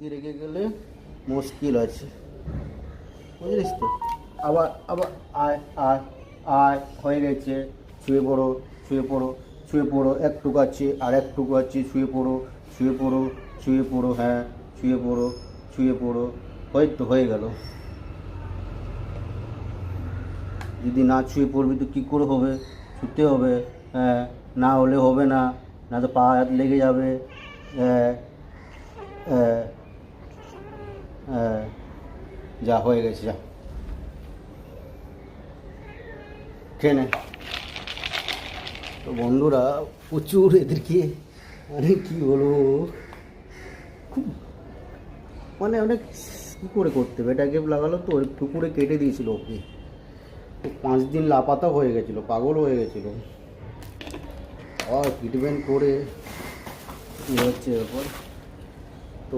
এদিকে রেখে গেলে মুশকিল আছে, বুঝলিস তো। আবার আবার আয় আয় আয়, হয়ে গেছে। শুয়ে পড়ো শুয়ে পড়ো শুয়ে পড়ো, একটুকু আছে আর একটুকু আছে, শুয়ে পড়ো শুয়ে পড়ো শুয়ে পড়ো, হ্যাঁ শুয়ে পড়ো শুয়ে পড়ো, তো হয়ে গেল। যদি না শুয়ে পড়বি তো কী করে হবে, শুতে হবে, হ্যাঁ না হলে হবে না, না তো পা হাত লেগে যাবে। হ্যাঁ হ্যাঁ হ্যাঁ, যা হয়ে গেছে, যা খেয়ে নে। তো বন্ধুরা প্রচুর এদেরকে মানে কী বলবো, খুব মানে অনেক কী করে করতে হবে, এটা গেম লাগালো তো একটু করে কেটে দিয়েছিল ওকে, তো 5 দিন লাপাতা হয়ে গেছিলো, পাগল হয়ে গেছিলো। আর ট্রিটমেন্ট করে কী হচ্ছে এরপর তো